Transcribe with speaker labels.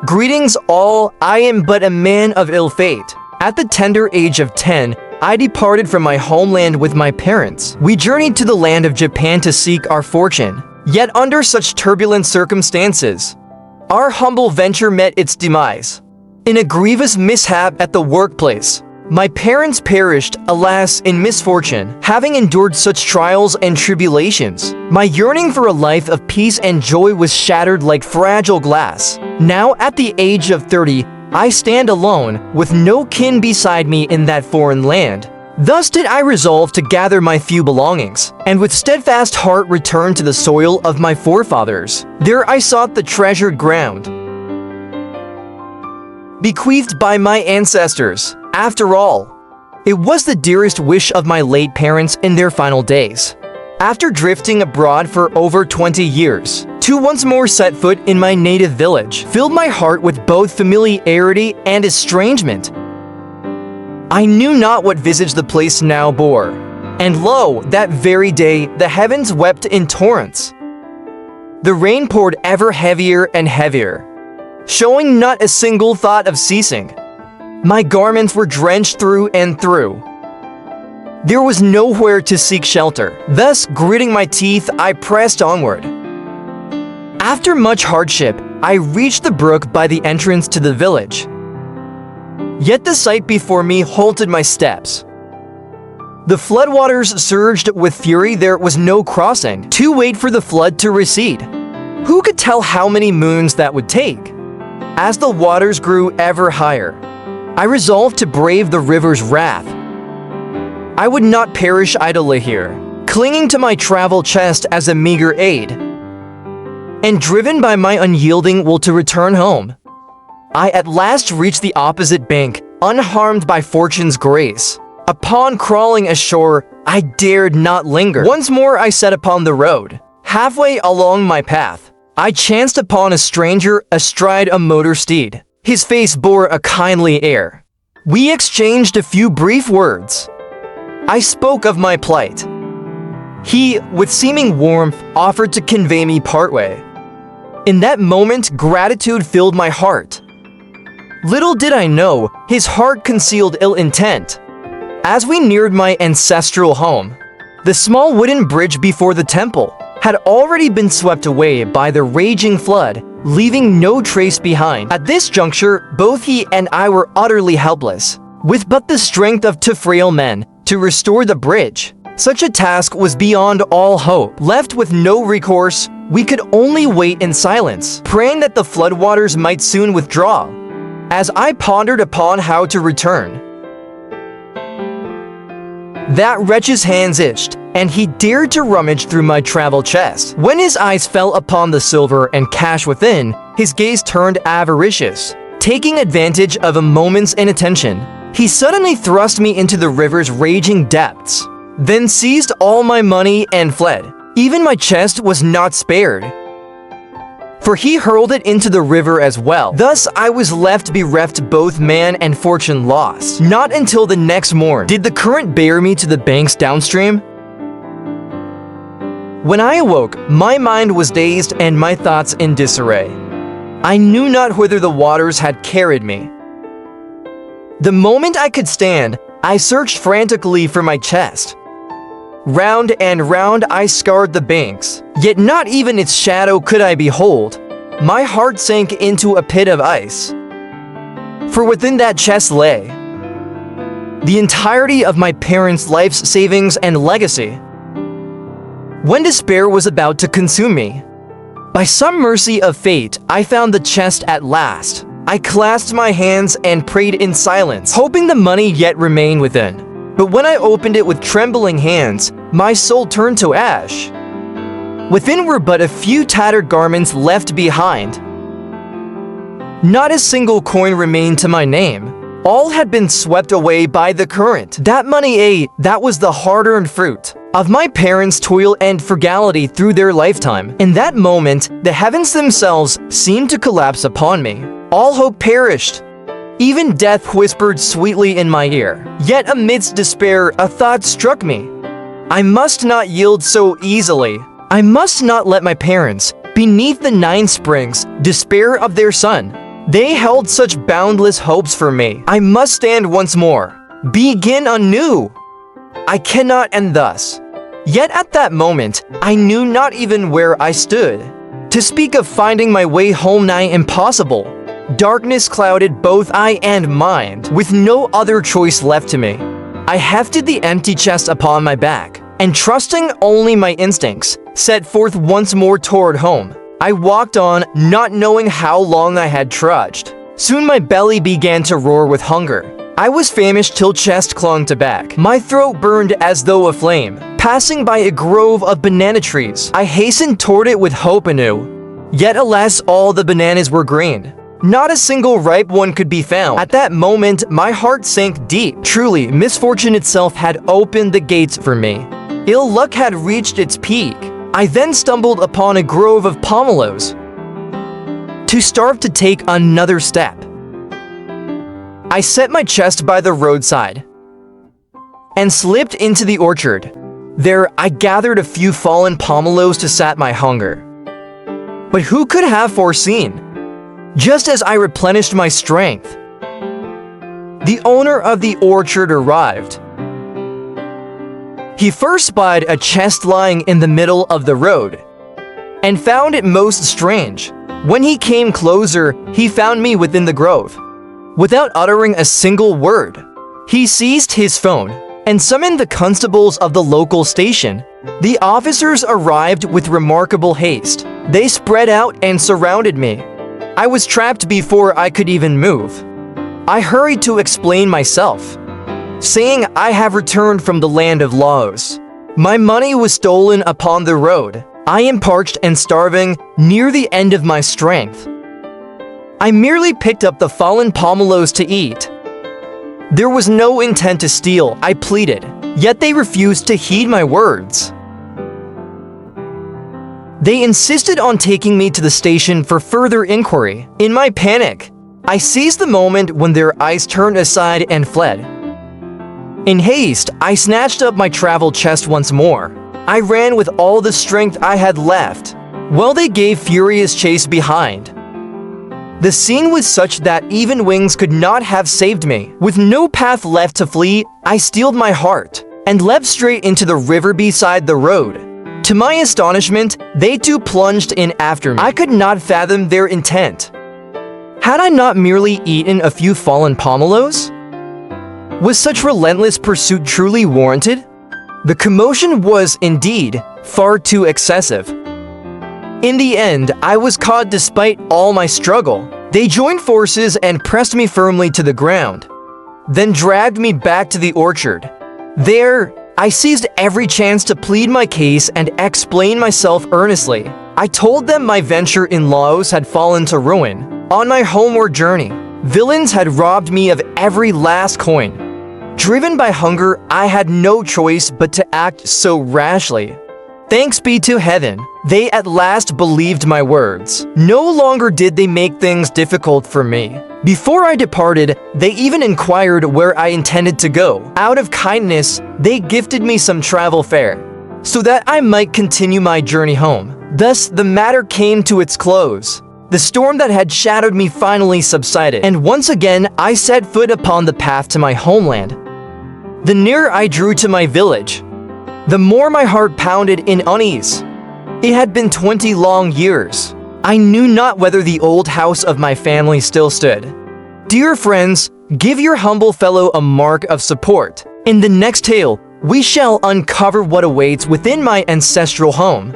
Speaker 1: Greetings all, I am but a man of ill fate. At the tender age of 10, I departed from my homeland with my parents. We journeyed to the land of Japan to seek our fortune. Yet under such turbulent circumstances, our humble venture met its demise. In a grievous mishap at the workplace, my parents perished, alas, in misfortune. Having endured such trials and tribulations, my yearning for a life of peace and joy was shattered like fragile glass. Now, at the age of 30, I stand alone, with no kin beside me in that foreign land. Thus did I resolve to gather my few belongings, and with steadfast heart return to the soil of my forefathers. There I sought the treasured ground, bequeathed by my ancestors. After all, it was the dearest wish of my late parents in their final days. After drifting abroad for over 20 years, to once more set foot in my native village filled my heart with both familiarity and estrangement. I knew not what visage the place now bore, and lo, that very day the heavens wept in torrents. The rain poured ever heavier and heavier, showing not a single thought of ceasing. My garments were drenched through and through. There was nowhere to seek shelter. Thus, gritting my teeth, I pressed onward. After much hardship, I reached the brook by the entrance to the village. Yet the sight before me halted my steps. The floodwaters surged with fury. There was no crossing to wait for the flood to recede. Who could tell how many moons that would take? As the waters grew ever higher, I resolved to brave the river's wrath. I would not perish idly here, clinging to my travel chest as a meager aid, and driven by my unyielding will to return home. I at last reached the opposite bank, unharmed by fortune's grace. Upon crawling ashore, I dared not linger. Once more I set upon the road. Halfway along my path, I chanced upon a stranger astride a motor steed. His face bore a kindly air. We exchanged a few brief words. I spoke of my plight. He, with seeming warmth, offered to convey me partway. In that moment, gratitude filled my heart. Little did I know, his heart concealed ill intent. As we neared my ancestral home, the small wooden bridge before the temple had already been swept away by the raging flood, leaving no trace behind. At this juncture, both he and I were utterly helpless, with but the strength of two frail men to restore the bridge. Such a task was beyond all hope. Left with no recourse, we could only wait in silence, praying that the floodwaters might soon withdraw. As I pondered upon how to return, that wretch's hands itched, and he dared to rummage through my travel chest. When his eyes fell upon the silver and cash within, his gaze turned avaricious. Taking advantage of a moment's inattention, he suddenly thrust me into the river's raging depths, then seized all my money and fled. Even my chest was not spared, for he hurled it into the river as well. Thus, I was left bereft, both man and fortune lost. Not until the next morn did the current bear me to the banks downstream. When I awoke, my mind was dazed and my thoughts in disarray. I knew not whither the waters had carried me. The moment I could stand, I searched frantically for my chest. Round and round I scoured the banks, yet not even its shadow could I behold. My heart sank into a pit of ice, for within that chest lay the entirety of my parents' life's savings and legacy. When despair was about to consume me, by some mercy of fate, I found the chest at last. I clasped my hands and prayed in silence, hoping the money yet remained within. But when I opened it with trembling hands, my soul turned to ash. Within were but a few tattered garments left behind. Not a single coin remained to my name. All had been swept away by the current. That money, that was the hard-earned fruit of my parents' toil and frugality through their lifetime. In that moment, the heavens themselves seemed to collapse upon me. All hope perished. Even death whispered sweetly in my ear. Yet amidst despair, a thought struck me. I must not yield so easily. I must not let my parents, beneath the 9 springs, despair of their son. They held such boundless hopes for me. I must stand once more, begin anew. I cannot end thus. Yet at that moment, I knew not even where I stood. To speak of finding my way home nigh impossible. Darkness clouded both eye and mind, with no other choice left to me. I hefted the empty chest upon my back, and trusting only my instincts, set forth once more toward home. I walked on, not knowing how long I had trudged. Soon my belly began to roar with hunger. I was famished till chest clung to back. My throat burned as though aflame. Passing by a grove of banana trees, I hastened toward it with hope anew. Yet alas, all the bananas were green. Not a single ripe one could be found. At that moment, my heart sank deep. Truly, misfortune itself had opened the gates for me. Ill luck had reached its peak. I then stumbled upon a grove of pomelos. Too starved to take another step, I set my chest by the roadside and slipped into the orchard. There, I gathered a few fallen pomelos to sat my hunger. But who could have foreseen? Just as I replenished my strength, the owner of the orchard arrived. He first spied a chest lying in the middle of the road, and found it most strange. When he came closer, he found me within the grove. Without uttering a single word, he seized his phone and summoned the constables of the local station. The officers arrived with remarkable haste. They spread out and surrounded me. I was trapped before I could even move. I hurried to explain myself, saying I have returned from the land of Laos. My money was stolen upon the road. I am parched and starving, near the end of my strength. I merely picked up the fallen pomelos to eat. There was no intent to steal, I pleaded, yet they refused to heed my words. They insisted on taking me to the station for further inquiry. In my panic, I seized the moment when their eyes turned aside and fled. In haste, I snatched up my travel chest once more. I ran with all the strength I had left, while they gave furious chase behind. The scene was such that even wings could not have saved me. With no path left to flee, I steeled my heart and leapt straight into the river beside the road. To my astonishment, they too plunged in after me. I could not fathom their intent. Had I not merely eaten a few fallen pomelos? Was such relentless pursuit truly warranted? The commotion was, indeed, far too excessive. In the end, I was caught despite all my struggle. They joined forces and pressed me firmly to the ground, then dragged me back to the orchard. There, I seized every chance to plead my case and explain myself earnestly. I told them my venture in Laos had fallen to ruin. On my homeward journey, villains had robbed me of every last coin. Driven by hunger, I had no choice but to act so rashly. Thanks be to heaven, they at last believed my words. No longer did they make things difficult for me. Before I departed, they even inquired where I intended to go. Out of kindness, they gifted me some travel fare, so that I might continue my journey home. Thus, the matter came to its close. The storm that had shadowed me finally subsided, and once again I set foot upon the path to my homeland. The nearer I drew to my village, the more my heart pounded in unease. It had been 20 long years. I knew not whether the old house of my family still stood. Dear friends, give your humble fellow a mark of support. In the next tale, we shall uncover what awaits within my ancestral home.